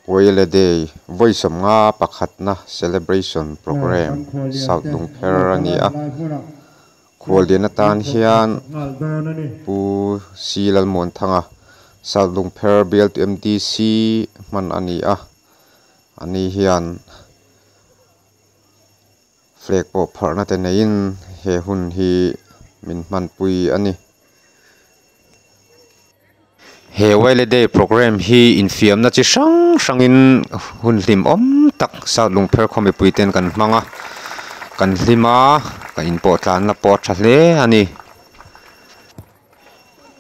Oile Day voice nga pakhat na celebration program South Lungpher ania Khualdina tan hian pu silal mon thanga South Lungpher BLTMDC man ania ani hian flag po pharna te nein he hun hi min man pui ani he Oile Day program hi infiam na chi sang in hun hlim om tak South Lungpher khomi puiten kan hmanga kan hlima kan in po tlan na po thle ani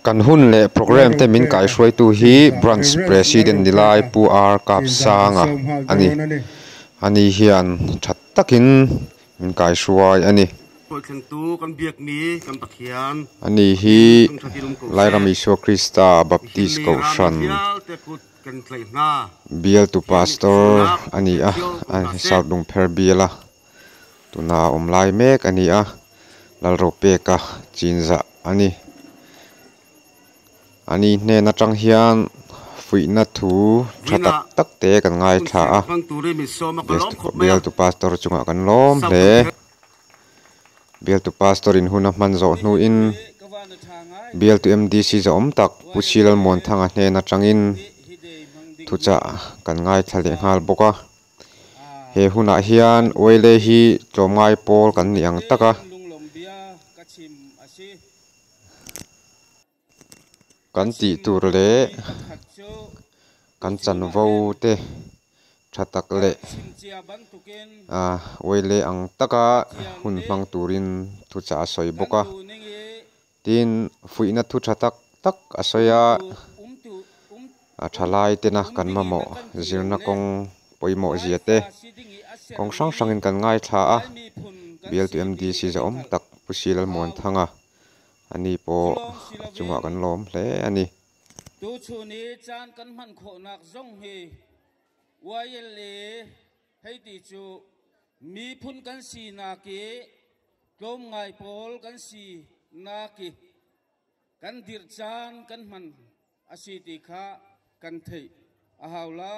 kan hun le program te min kai shwai tu hi branch president nilai pu ar kap sanga ani hian that takin min kai shwai ani ani hi Lairami Iswa Krista Baptist Kaushan BL to pastor ani South Lungpher BL tuna omlai mek ani lalrope ka chinza ani ne na tang hian fui na thu thatak tak te kan ngai tha BL to pastor chunga kan lom hle BL to pastor in huna man zo nu in BL to MDC zo om tak pusilal mon thanga hne na tangin thucha kan ngai thale ngal boka he huna hian oile hi tlomngai pol kan niang taka kan ti tur le kan chan vo te thatak le oile ang taka hun mang turin thucha soi boka tin fuina thu thatak tak asoya thalai te na kan mamo zirna kong poimo ziate kong sang in kan ngai tha BL to MDC za om tak pusilal mon thanga ani po chunga kan lom hle ani tu chuni chan kan man kho nak zong hi waile hei ti chu mi phun kan si na ki tlom ngai pol kan si na ki kan dir chan kan man asi ti kha kan thei a haula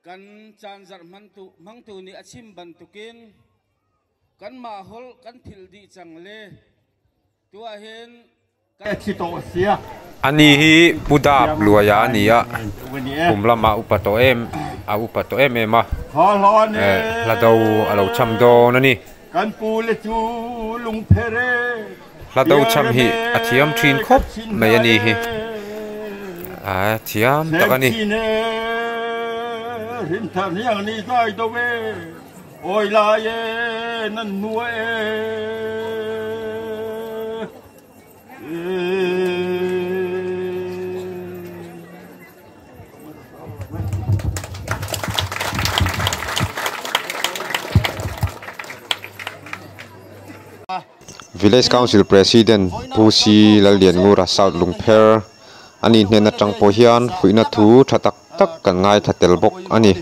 kan chan zar mang tu ni achim ban tukin kan ma hol kan thil di changle tua hen ani hi pudap luaya ania kumlama upato em ema la do alo cham do nani kan pu le chu Lungphere la do cham hi athiam thin khop mai ani hi thiam takani rin tham yang ni sai do we oi la ye nan nuwe Village Council President Pusi Lalien Ngura South Lungpher ani hne tang po hian huina thu thatak tak kan ngai thatel bok ani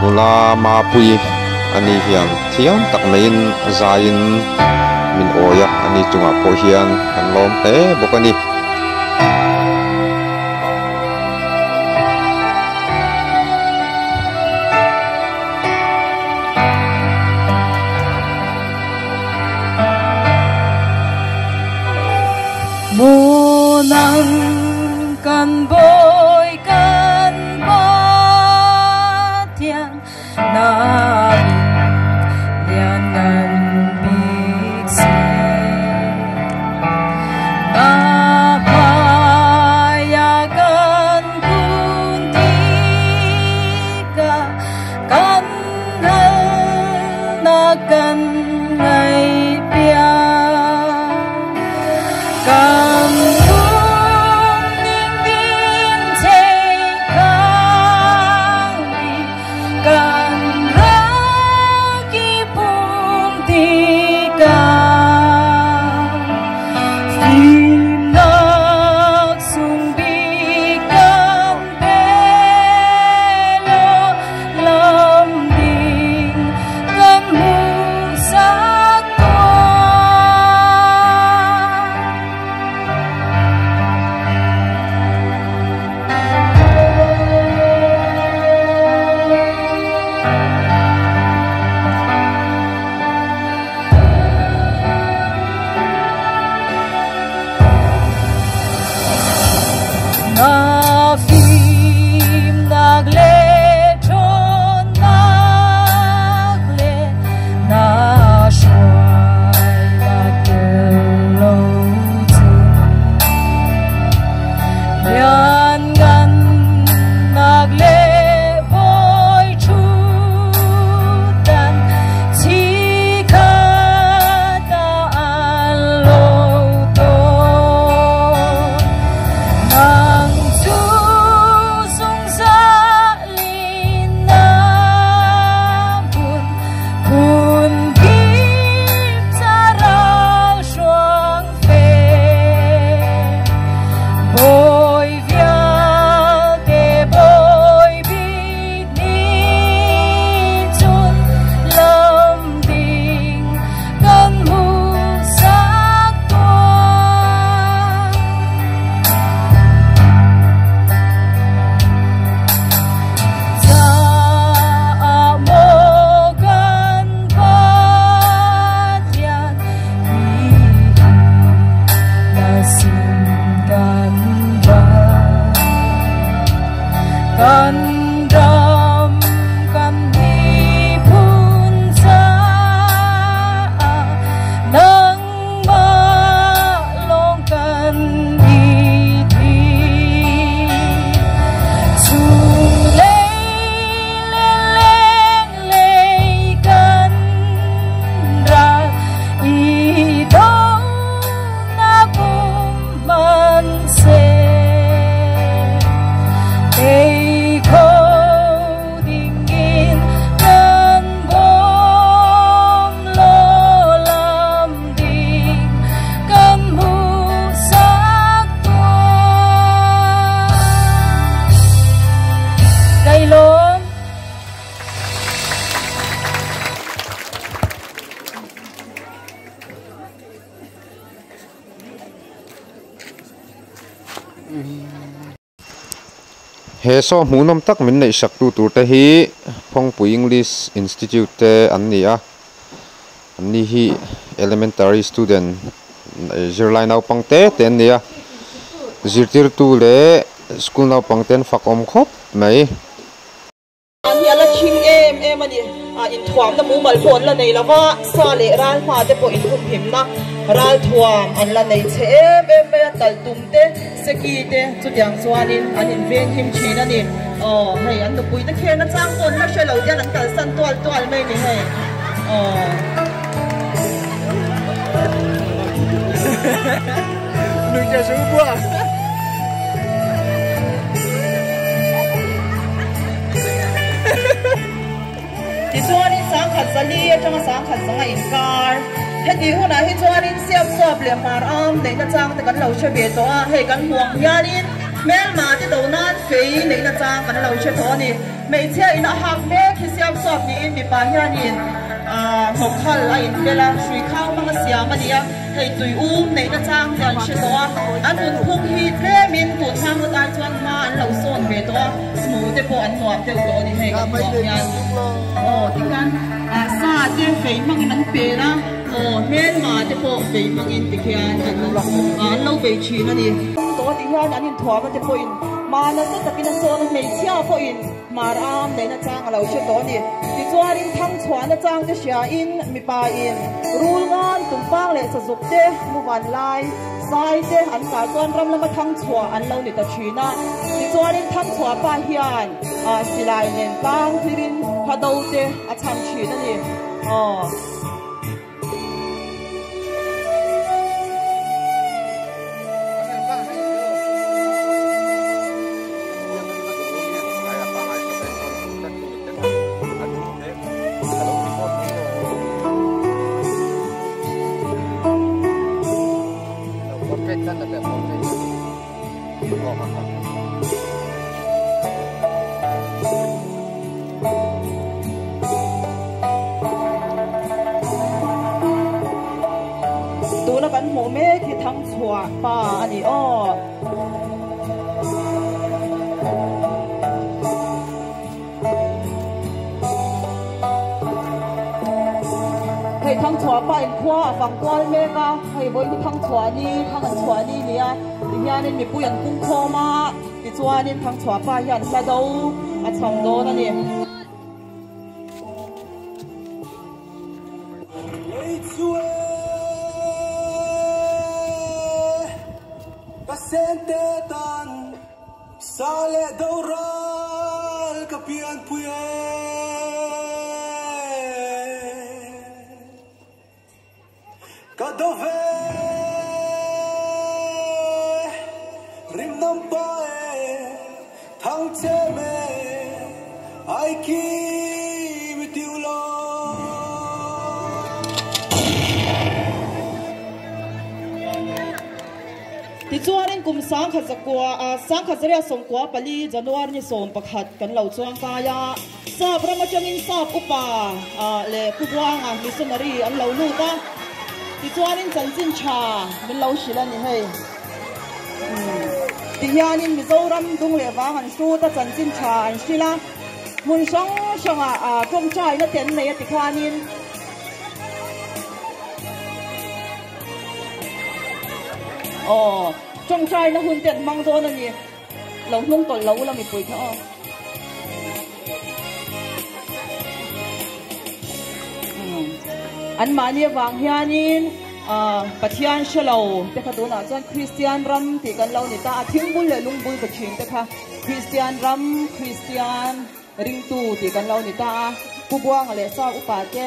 nula ma pui ani hian thiam tak main zain min oya ani chunga po hian kan lom te bok ani Monang kan boy kan batian na lian nan biksi na payagan kuntika kan na kan ngai pia kan he so hmunom tak min nei sak tu tur te hi Phongpui English Institute te an ni a an ni hi elementary student zirlai naupang te ten ni a zirtir tu le school naupang ten fak om khop mai hi ala thing em ani in thuam na mu mal phone la nei lawa sa le ral ma te po in hum him na ral thuam an la nei che em me tal tum te seki te chu tiang chuanin an in ven him thina ni hei an nu pui te khe na chang ton la she lo dia an kal san twal mai ni hei nu ja su buaที่ชวนนี่สังขัดสลีจังสังขัดสังอินการเฮติหัวหน้าที่ชวนนี่เสียบสอบเลี้ยงมาอ้อมในนาจังแต่กันเราเชื่อเบียตัวให้กันห่วงยานินแม่มาที่ตัวนั้นเฟยในนาจังกันเราเชื่อตัวนี่ไม่เชื่ออินหักแม่ที่เสียบสอบนี่มีปัญญานินหกขันไอ้เวลาช่วยเข้ามาเสียมันเนี่ยให้ตุยอุ้มในนาจังกันเชื่อตัวอันอุ่นพุ่งฮีเร่มินตุ่นทางก็ได้ชวนมาอันเราส่วนเบียตัวสมูทเตปอันหนวดเตตัวนี่ให้กันห่วงยาที่กันซาเจ้าเฟยมังนันเปนะเห็นมาเจ้าพวกเฟยมังอินติเคียนกันเราเฟยชีนั่นนี่ตัวที่ว่าอันนี้ถั่วมันจะพอินมานะสักแต่เป็นโซนไม่เชี่ยวพอินมาอามในนาจังเราเชื่อตัวนี่ที่จวนอินทั้งชวนนาจังจะเชียอินมีปาอินรูลงานตุ้มฟังเลยสสุกเจ้มุบันไลสายเจ้อันการจวนรำแล้วมาทั้งชัวอันเราเนี่ยตะชีนะที่จวนอินทั้งชัวปาเฮียนสิลายเน้นปังที่รินพาดูเจ้อาชันชีนั่นนี่ตัวนักการโมเมที่ทั้งชัวป่าอันนี้ให้ thằng chua pa in khoa phẳng qual mê ka hay với thằng chua ni thằng ăn chua ni nia thì nhà nên mình bùi ăn cung kho mà thì chua nên thằng chua pa hiện là đâu à chồng đó nè nè Sale daural kapian puye kadove rim nam pae thang che me ai ki mitiulo ti chuanin kum sang kha zakwa sang kha zaria somkwa pali january ni som pakhat kan lo chuang kaya sa brama changin sa upa le puwang missionary an lo lu ta ti chuanin chanchin cha min lo shila ni hei ti hianin mizoram dung le wang an su ta chanchin cha an shila mun sang sanga tong chai na ten nei ti khanin trong trai nó hun tiền mang cho nó nhỉ lâu nung còn lâu là mình bồi thọ anh mà nia vàng hianin pathian shalo te kha tu na chan Christian ram ti kan lo ni ta thing bul le lung bul ka chin te kha Christian ram Christian ring tu ti kan lo ni ta pu buang le sa upa ke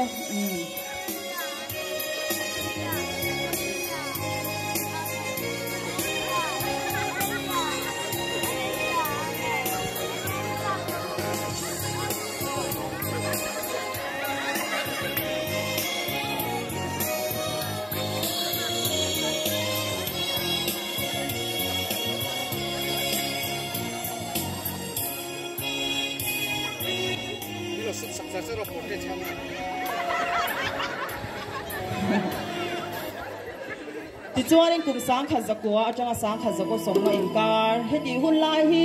ti chuanin kum sang kha zakwa atanga sang kha zakwa somna inkar heti hun lai hi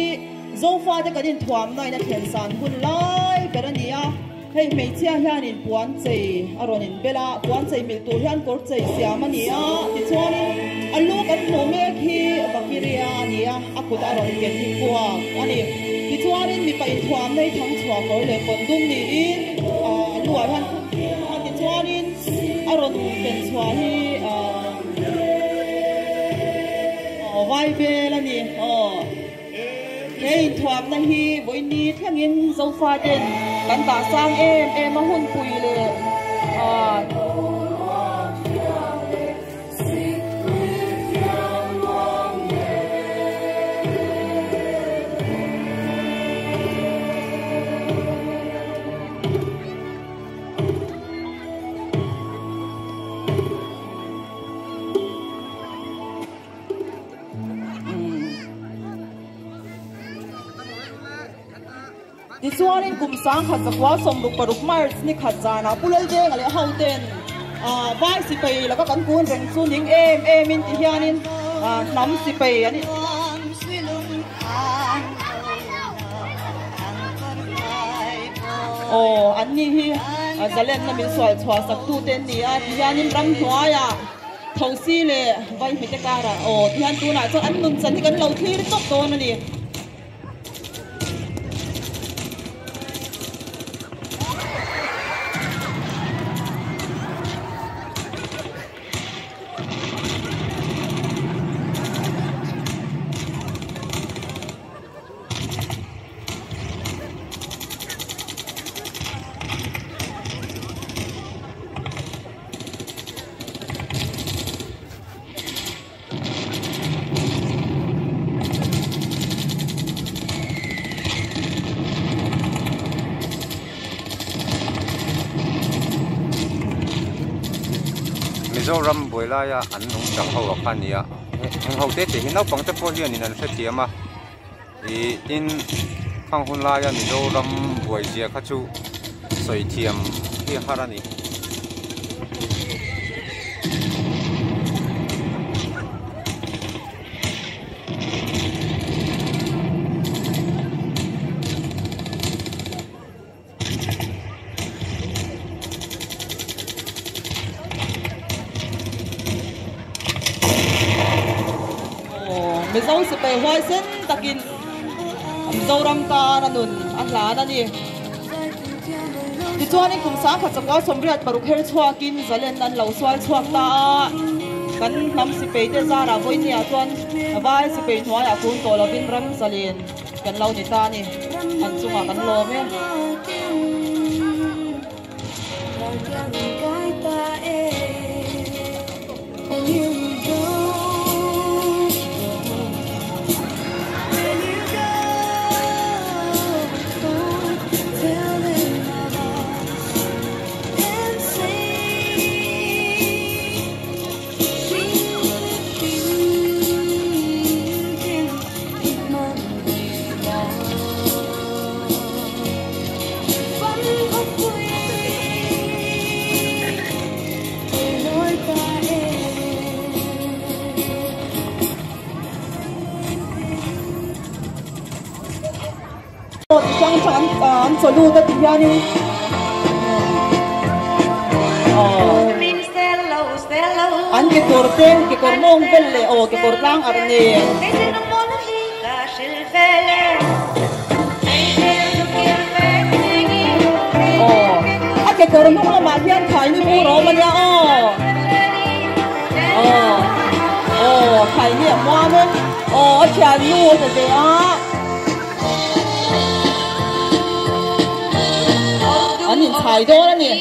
zofa te kadin thuam noi na then san hun lai berania hei mei chia hianin puan chei aronin bela puan chei mil tu hian kor chei siamania ti chuanin alu kan no me khi bakiria nia akuta ron ken hi kwa ani ti chuanin mi pa in thuam nei thang chua kor le pon dum ni in luwa han ti chuanin aron ken chua hi vai về là nhỉ cái thoáng này hi với ní thằng in dâu pha trên bắn tả sang em mà hôn quỳเลยti chuanin kum sang kha zakwa som luk paruk mars ni kha jana pulal de ngale hauten vai si pei la ka kan kun reng chu ning em in ti hianin nam si pei ani anni hi zalen na min swal chwa sak tu ten ni a ti hianin ram hnuai ya thosi le vai mi te kara ti han tu na chu an nun chan hi kan lo thlir tok ton ani Mizoram boilaya an nung chang ho khania heng ho te te hinau pang te pol hian in an hre tiama in phang hun la ya Mizoram boi jia kha chu soi thiam hi harani mi zo se pe hoi sen takin zo ram ta na nun a hla na ni ti chuan in kum sang kha chakwa somriat paruk her chhuakin zalen an lo swal chhuak ta kan nam si pe te zara voi ni a chuan vai si pe hnuai a kun to lovin ram zalen kan lo ni ta ni an chunga kan lo me ang solu ta tiyan ni an ke kormong belle o ke kortang arne ke kormong la ma pian khai ni bu ro ma ya khai ni ma me cha nu ta de anh nhìn xài đó nè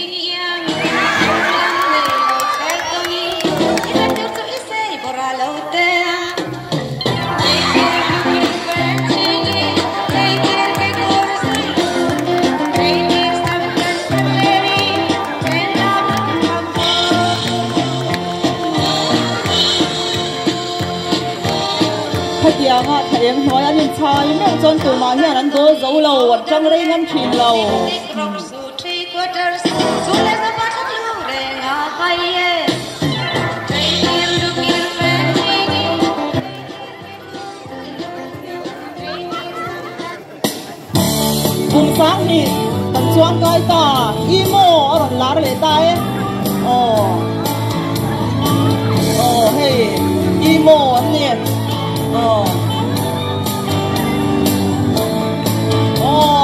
thật gì à thầy em nói anh nhìn xài mấy ông chân từ mà nhà anh có dấu lầu ở trong đây ngắm chìm lầu cùng sáng thì tận choáng cái ta imo ở gần lá để tay hey imo anh nè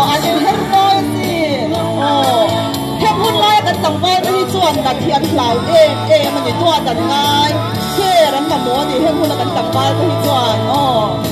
anh em hết rồi gì thêm hút lại cái tầng vai cái chuồn đặt thiệt lại em mình tua đặt ngay thế làm mà mua thì thêm hút lại cái tầng vai cái chuồn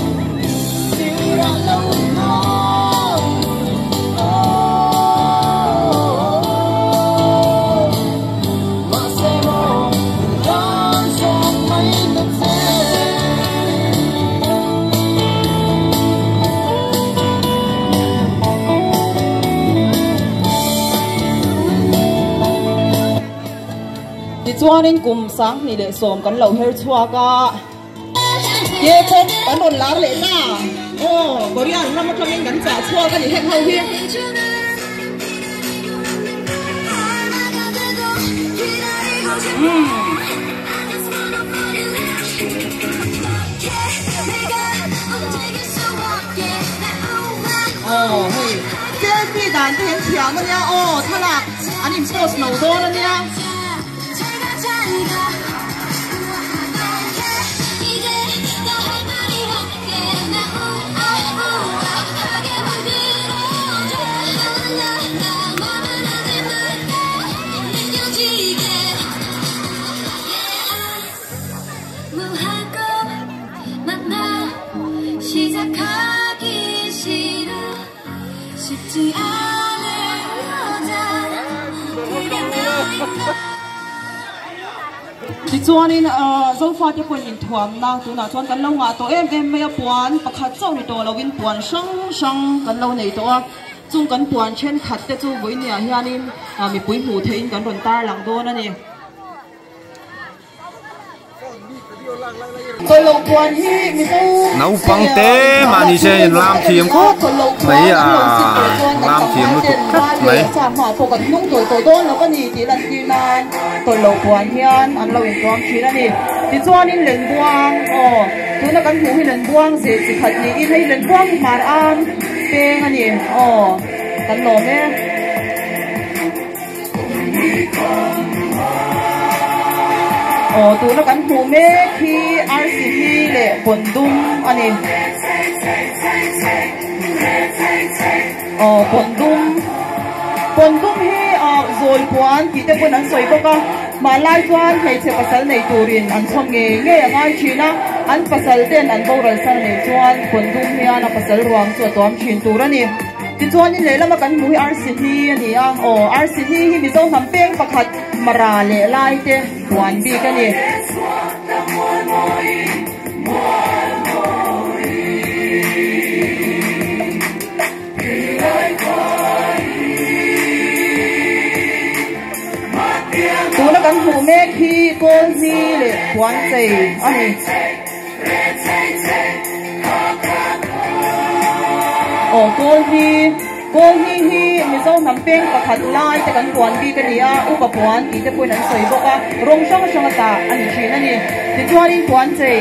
chuan in kum sang ni le som kan lo her chua ka ye pop kan ron lar le na korean lam thang in kan cha chua ka ni hek hau hi hey ke ti dan te hen chiang ma nya thalak anim post no do na nya Thì chuan in dấu pha cái quần in thuam na tu na chuan kan lo nga to em me puan pakhat chaw ni to lo win puan sang kan lo nei to chung kan puan chen khat te chu voi nia hianin mi pui mu thein kan ron tar lang do na ni tôi lộc quan hi mi tu nấu phăng té mà đi xe làm thiếm khóc mấy làm thiếm nó tục mấy chạm hỏa phụ cận nung tuổi tôi nó có gì chỉ là gì mà tôi lộc quan hian ăn lâu in quang chỉ là gì thì cho nên lần quang tôi nó cần hiểu lần quang sẽ chỉ thật gì in hay lần quang mà ăn bê anh gì cần lộc nhé tu na kan hu me khi RCT le bondum ani bondum hi zoi puan ki te pun an soi ko ka malai chuan hei che pasal nei turin an chom nge ngai thina an pasal ten an boral san nei chuan bondum hi ana pasal ruang chu tom thin turani ti chuan in leila ma kan mu RCT ani RCT hi mi zo ham peng pakhat mara le lai te puan bi ka ni tu na kan hu me khi kol ni le puan chei ani kol hi mi zo nam peng pakhat lai te kan puan bi ka nia upa puan ki te puan an soi boka rong sang ta ani thin ani ti chuan in puan chei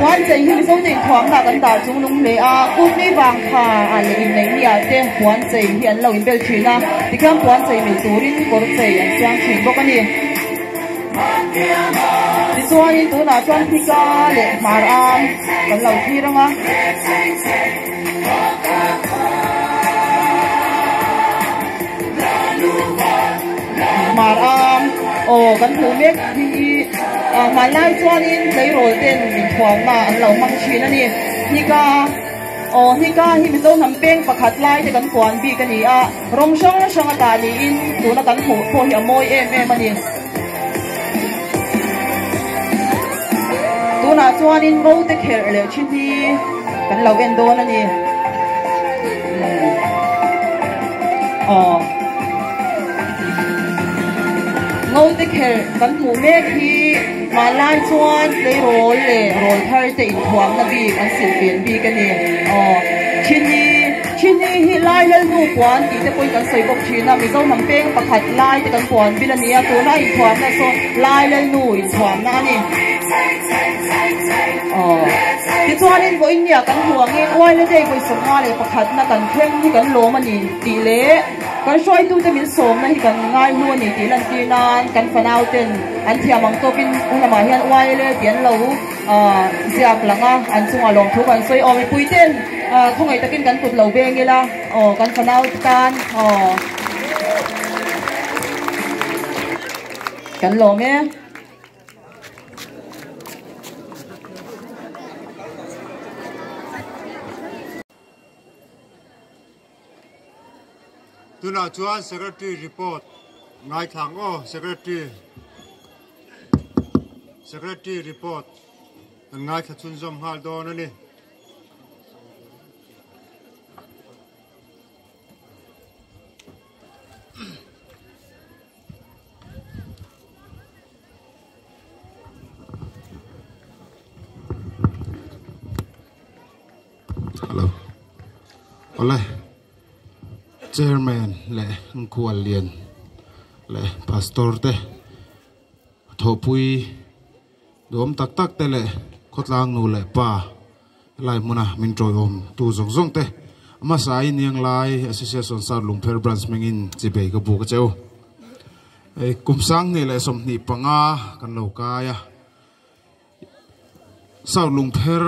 hi mi zo te thuang na kan da chung lung le ku mi wang kha an le in nei nia te puan chei hi an lo in bel thina ti kam puan chei mi turin kor chei an siang thin boka ni ti chuan in tu na chuan phika le mar am kan lo thiranga mar am kan hu mek hi malai chuan in lei rol ten min thuang ma an lo mang thin ani hi ka hi mi zo nam peng pakhat lai te kan puan bi ka ni rong sang ta ni in tu na kan hu pho hi amoi em ani tu na chuan in ro te kher le chin hi kan lo en don ani ngô te kher kan mu me khi malai chuan le rol thar te in thuang na bi kan sil pian bi ka ni chini hi lai lel nu puan ti te poi kan soi bok thina mi zo nam peng pakhat lai te kan puan bi la nia tu na in thuang na so lai lel nu in thuang na ni ti chuan in bo in ya kan huang e oi le dei boi som nga le pakhat na kan thleng hi kan lo mani ti le kan soi tu te min som na hi kan ngai lu ni ti lan ti nan kan fanau ten an thiamang topin ulama hian oi le tian lo ziak langa an chunga long thu kan soi ome puiten khongai takin kan put lo bengela kan fanau tan kan lo me tu na chuan secretary report ngai thang secretary report ngai tha chun zom hal don ani hello ole chairman le ngkual lian le pastor te thopui dom tak tak te le khotlang nu le pa lai muna min troi om tu zong zong te ama sai niang lai association sar lungpher branch mengin chibe ka bu ka cheu ei kumsang ni le som ni panga kan lo ka ya sar lungpher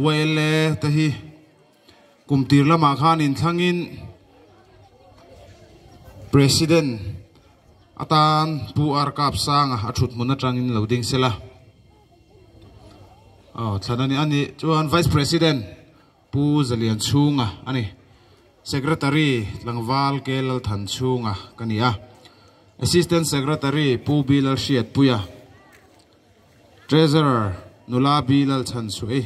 wele te hi kumtir lama khan in thangin president atan pu arkap sang athut muna tangin loading sela thanani ani chuan vice president pu zalian chunga ani secretary langwal kelal than chunga kania assistant secretary pu bilal shiat puya treasurer nula bilal chan chui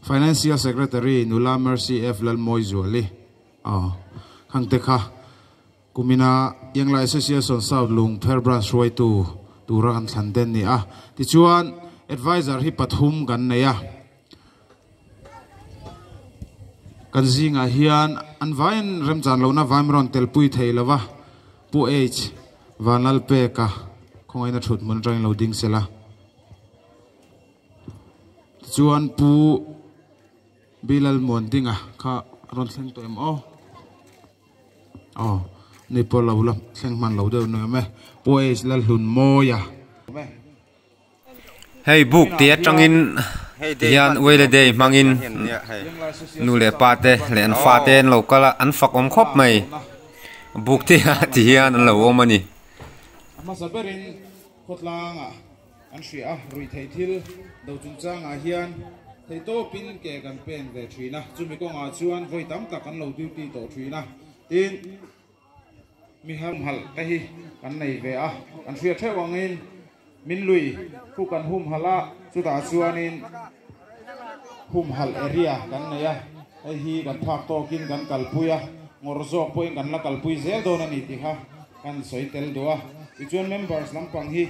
financial secretary nula mercy f lal moi zuali khang te kha kumina yangla association south lung pher branch roi tu tura kan thlan den ni ti chuan advisor hi pathum kan neya kan zinga hian an vain remchan lo na vaimron telpui theilawa pu h vanal pe ka khongaina thut mun train loading sela chuan pu bilal mondinga kha ron thleng to em นี่พอเราละเส้นมันเราเดินเนื้อไหมป่วยละหุ่นโมยอ่ะให้บุกเตี้ยจังอินยันเวลเดย์มังอินนูเลปาเตเลนฟาเตนเราก็ละอันฝักอมครบไหมบุกเตี้ยที่ยันเราอมันนี่มาสับเปรินขดลางอ่ะอันเสียรุยไทยทิลดาวจุนจางอาเฮียนไทยโตปินเกกันเป็นเวทีนะจุมีกงอาชวนไฟตั้มตักกันเราดิวตีโตทีนะอินมีห้ามหัลแต่ฮีกันในเวะอันเสียเทวังอินมินลุยผู้กันหุ่มฮัลละสุดาชวนอินหุ่มฮัลเอเรียกันเนี่ยไอฮีกันพักโตกินกันกัลปุยงอรโซกปุยกันละกัลปุยเซลโดนันนี่ที่ฮะกันสวยเตลดัวอีจวนเมมเบอร์สลำปังฮี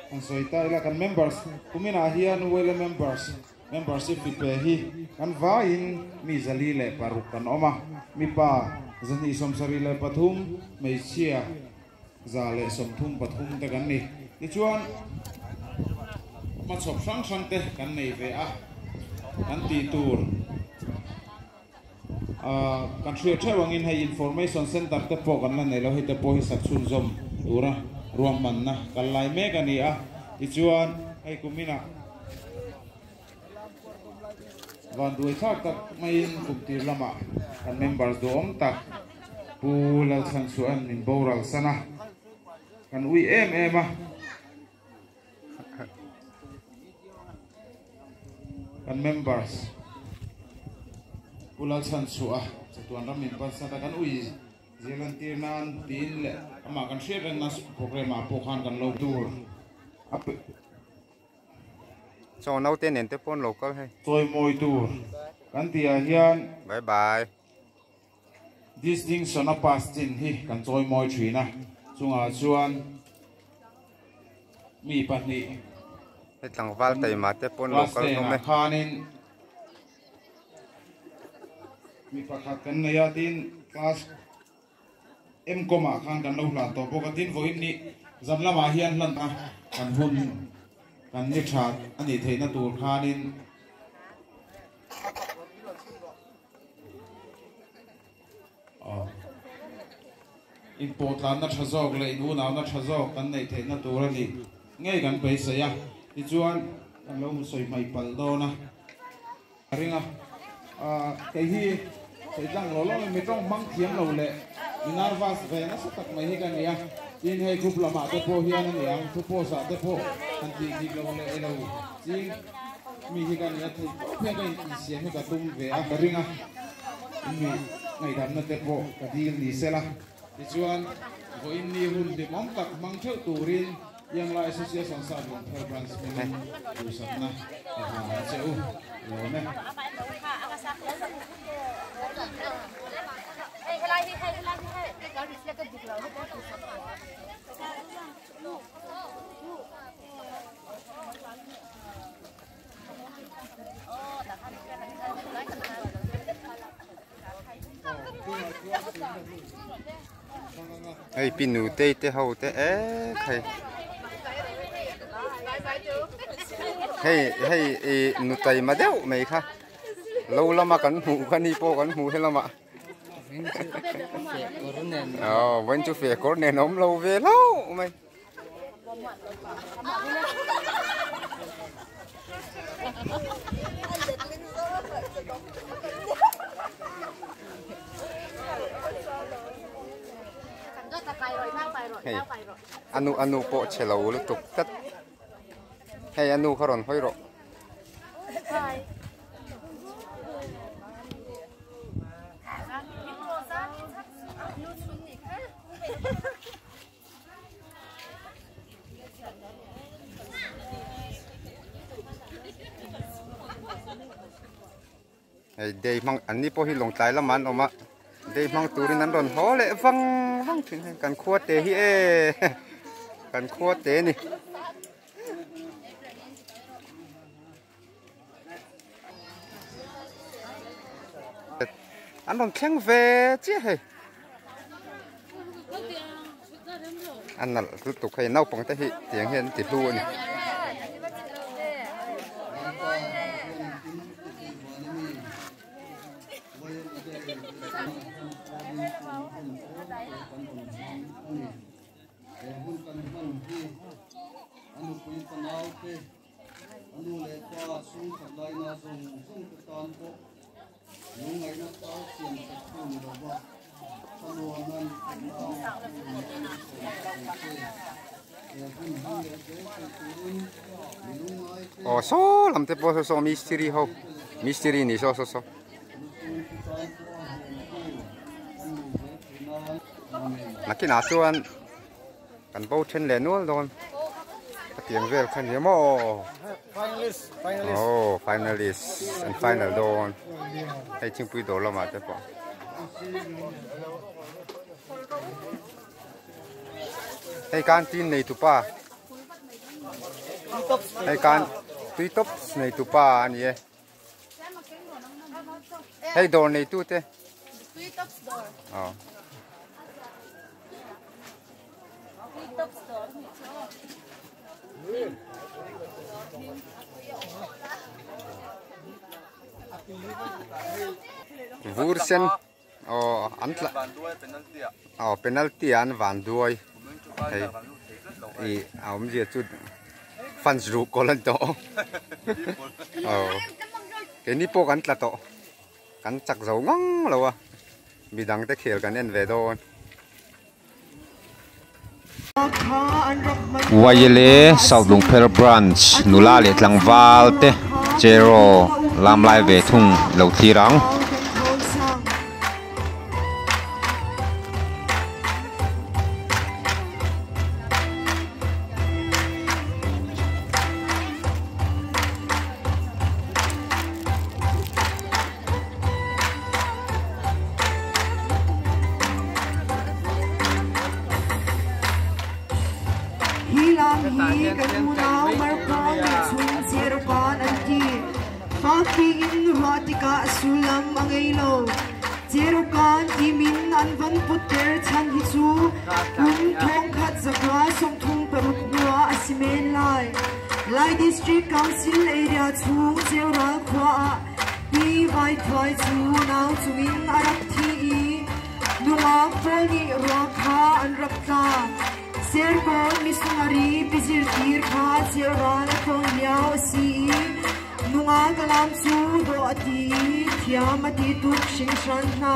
กันสวยตายละกันเมมเบอร์สคุมินาฮีอันเวลเมมเบอร์สmembership fi pe hi kan va in mi zali le paruk kan oma mi pa zani somsari le pathum mei chia za le somthum pathum te kan ni ti chuan ma chop sang sang te kan nei ve a kan ti tur kan thria thewang in hai information center te po kan la nei lo hi te po hi sak chun zom tura ruam man na kan lai me kan ni a ti chuan ai kuminaวันด้วยชาติไม่คุมตีละมากันเมมเบอร์ดอมตักปูลสันส่วนนินโบราณสนะกันอุยเอ็มมากันเมมเบอร์สปูลสันส่วนจะตัวนั้นมีปัญหากันอุยเจลันตีนันตีนเละมากันเชื่อกันนัสโปรแกรมมาพวกhanกันโลกดูโซนเอาเต้นเห็นเต้ปนโลกก็ให้ซอยมวยตัวกันที่อาเฮียนบายบาย this thing สนปัสจินฮีกันซอยมวยชีนะช่วงอาชวนมีปัญหาให้ตั้งวัลเตยมาเต้ปนโลกก็ต้องไหมข้านินมีประกาศกันในยาดินคลาสเอ็มก็มาข้างกันเราหลานตัวปกติโวินนี่จำละมาเฮียนลันตากันหุ่นกันนิชาอันนี้เทนตูคานินอินโปตลานนัชจอกเลยดูนาวนัชจอกกันในเทนตูนี่ง่ายกันไปเสียที่จวนกันเราสวยไม่ปัลโดนะเรื่องไอ้ที่ใส่จังเราไม่ต้องบังเทียมเราเลยมินาร์วาสเวนัสตักไม่ให้กันเนี่ยยินให้กลุ่มละมาเตโพเฮียนเนี่ยทุกโพสาเตโพทันทีที่เราเลยเราจริงมีที่กันเนี่ยที่เพื่อนก็อิเสียให้กับตุ้มเวอะเรื่องมีไงทำนั่นเตโพกับดีนี่เสละที่ชวนก็อินนี่หุ่นเด็กมั่งตักมั่งเชื่อตูรินยังไล่เสียสังสารของเทอร์บรันส์ไม่ดูสักนะเจ้าเราเนี่ยไอ้ปีนูเตะเตะเขาเตะใครให้นูไตมาเด้อไหมคะเราละมากันหูกันนี่โปกันหูให้ละมาวันจุเฟกอร์เนนอมเราเวล่าไหมอนุโปเชลาวลุตุกตัดให้อนุขรอนห้อยรอเดี๋ยวมังอันนี้พอที่ลงใจละมันออกมาเดี๋ยวมังตูรินั้นโดนห่อเลยฟังถึงกันขวดเตะฮีกันขวดเตะนี่อันโดนแข็งเวเจ๊อันนั้นตุกให้เน่าปองแต่เตียงเห็นติดรูนี่ Oh, so làm thế bao so mystery ho, mystery ni so. Laki na chuan kan bo then le nual don. Tiang vel khan hi mo. Finalist. Oh, finalist and final don. Hey ching pui do la ma te po. Hey kan tin nei tu pa. Hey kan tui top nei tu pa ani e. Hey door nei tu te. Tui top door. Oh. Tui top door. Vursen oh antla oh penalty an van duai hey I om dia chu fans ru kolan to oh cái ní po kan tla to kan chak zo ngang lo bidang te khel kan en ve don Wayele South Lungphel branch nula le tlangwal te chero lam lai ve thung lo thirang sulam angelo zero kan imin an van putter chan hi chu thong khat zakwa som thung perut nuwa asimen lai district council area chu zero khwa hi vai thoi chu now chuin arap thi nuwa poni ro kha an rapta ser kon misungari bizir tir kha zero na thong yao si nunga kalam chu do ati thiamati tuk sing shan na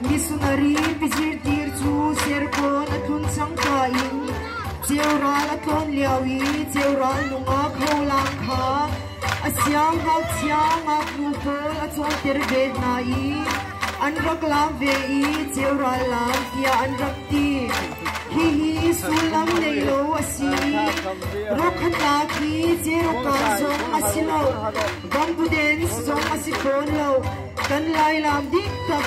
missionary bizir tir chu serko na thun sangka in cheura la thon liawi cheura nunga kholang kha asyang ha chiang a pu pol a chon ter ve na I an rak la ve I cheura la tia an rak ti hi sulam nei lo asi rokhata ki chero ka zong asilo bambuden zong asikon lo kan lai lam dik tak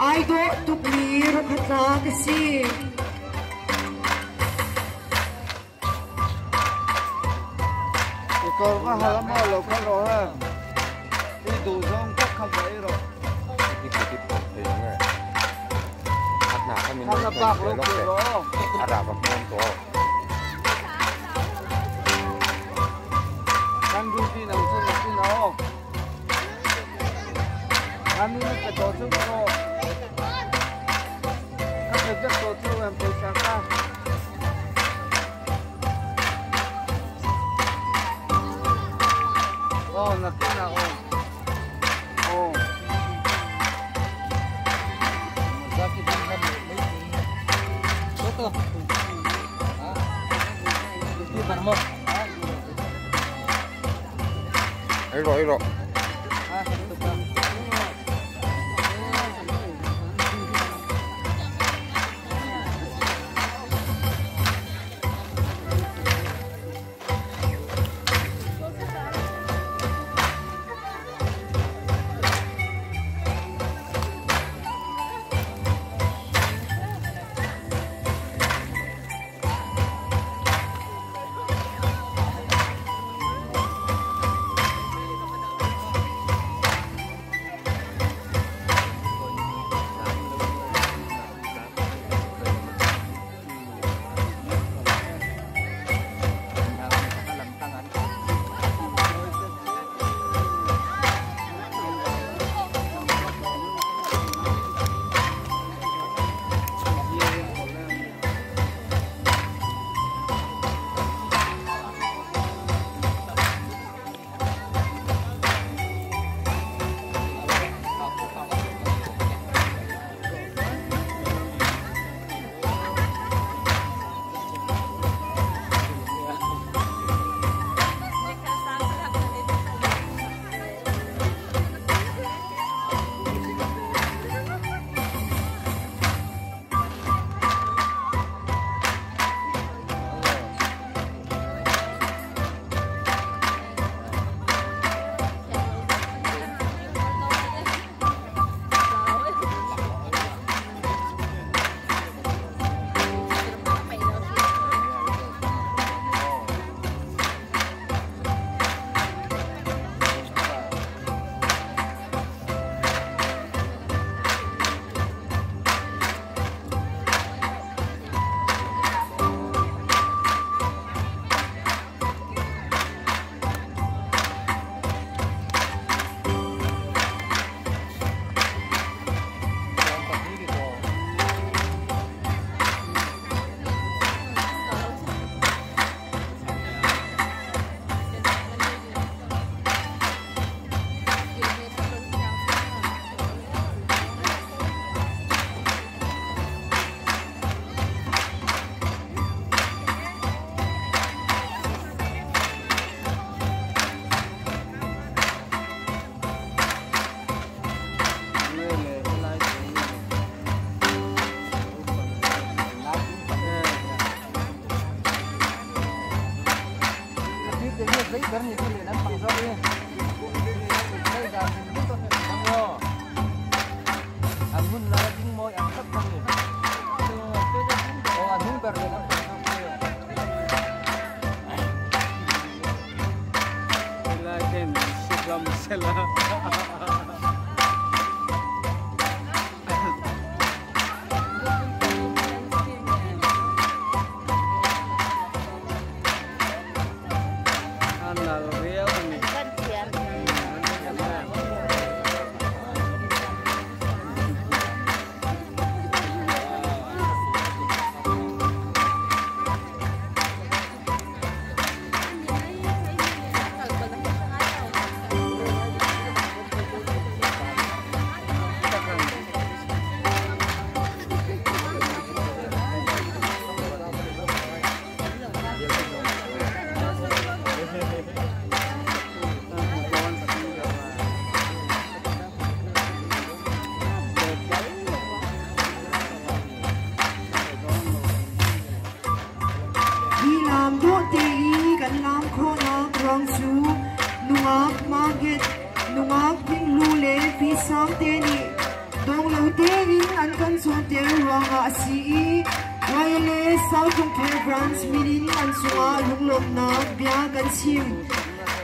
I go to clear khatla kasi Ikor nga halam mo lo ka ro ha. I du zong tak kham vai ro. Ikutip pe nga at na kami Kham na pak lo ro. ara ba mon to Kan du ti nang chu na ti no. Kan ni ka to chu ro. Just go through and play Saka. Oh, nothing now. Oh. iro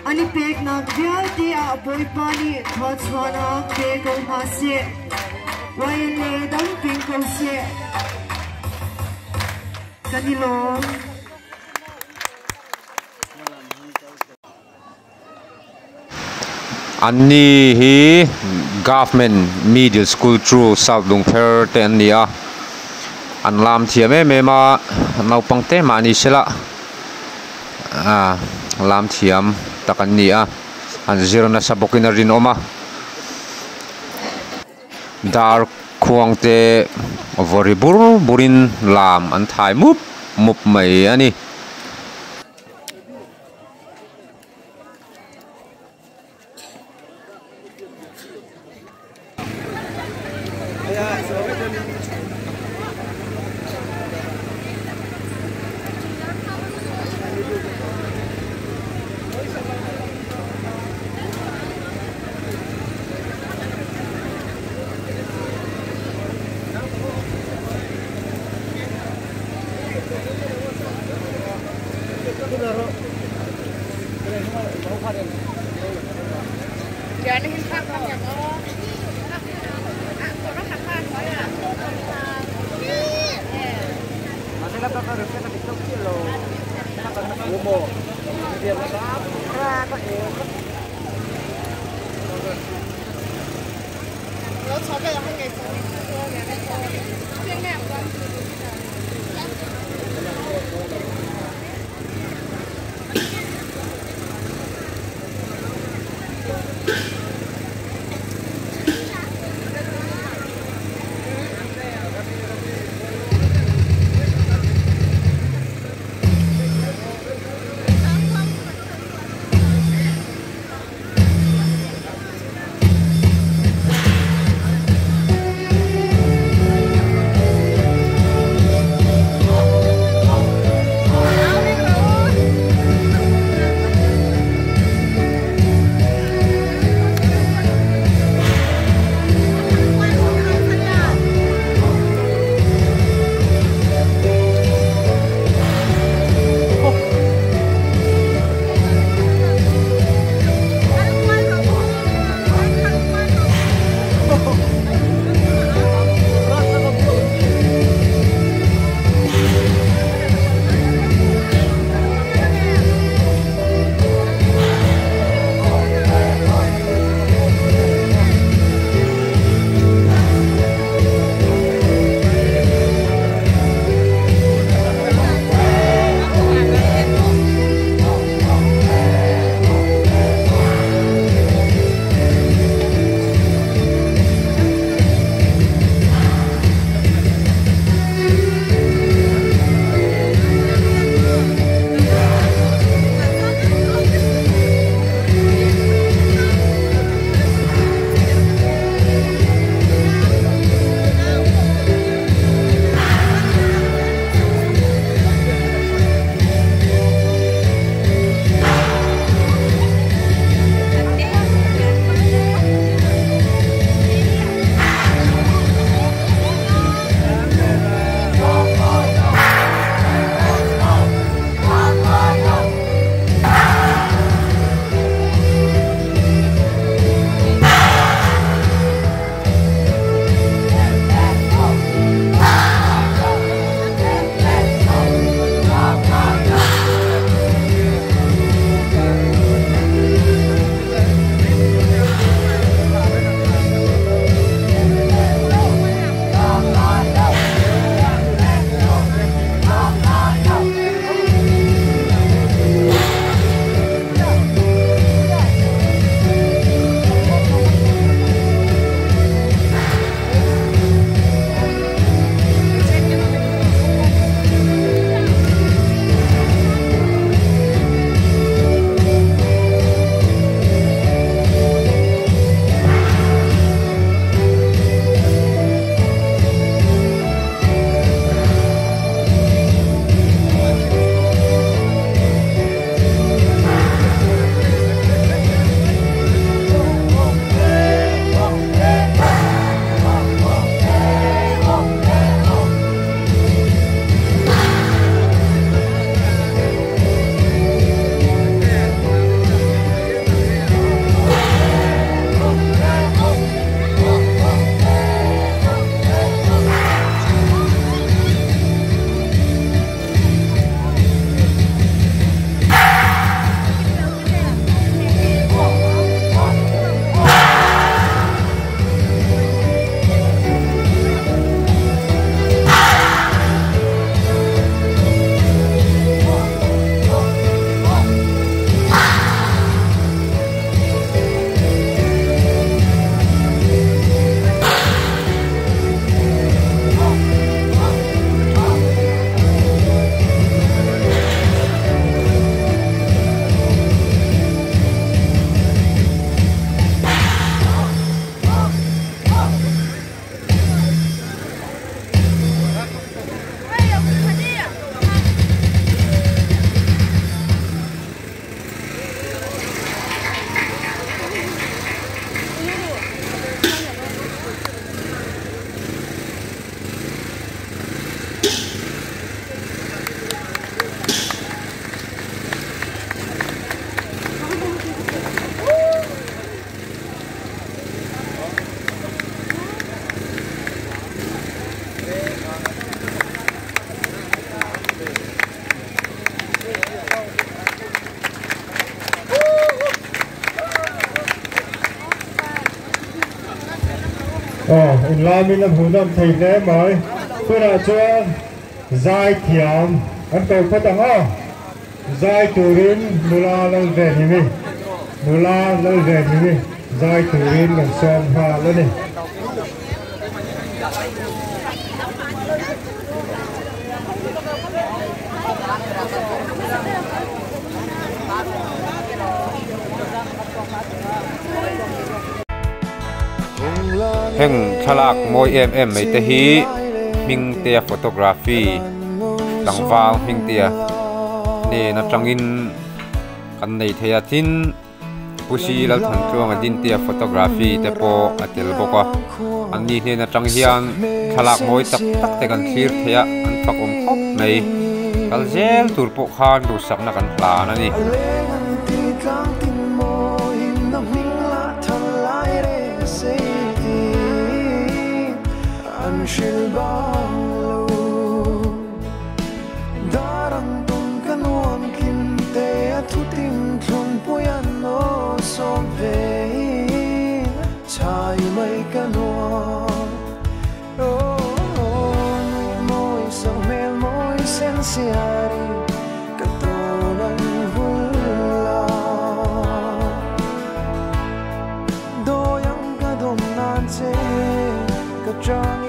Ani pek na bial te a boy pani thot chwana ke go ha se wai le dam ping ko se kanilon Anni hi government middle school through South Lungpher te ania an lam thiam me ma nau pangte ma ni sela lam thiam takan ni an zero na sabokin rin oma dar khuang te voribur burin lam an thai mup mai ani la mi lam hunam thei le mai pura chuan zai thiam an to phatang a zai turin nula lo ve ni mi nula lo ve ni mi zai turin lo som ha lo ni heng thalak moi mai te hi ming te photography tangwal ming te ne na tangin kan nei theya tin pusi lal than chuang adin te photography te po atel boka anni ne na tang hian thalak moi tak tak te kan thlir theya an pakom khop mai kal zel tur po khan ru sakna kan hla na ni darang tung kanuam kin te thu tim thun puyan no som ve chai mai kanuam moi sang mel moi sen siari katonan vulla doyang kadom nan che kachang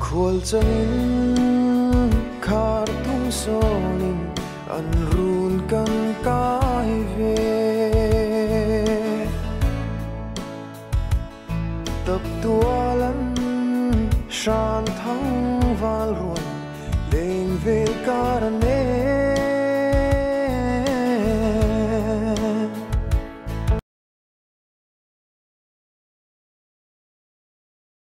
khol changin khar tung sonin an run kan kai ve tập tualan shan thang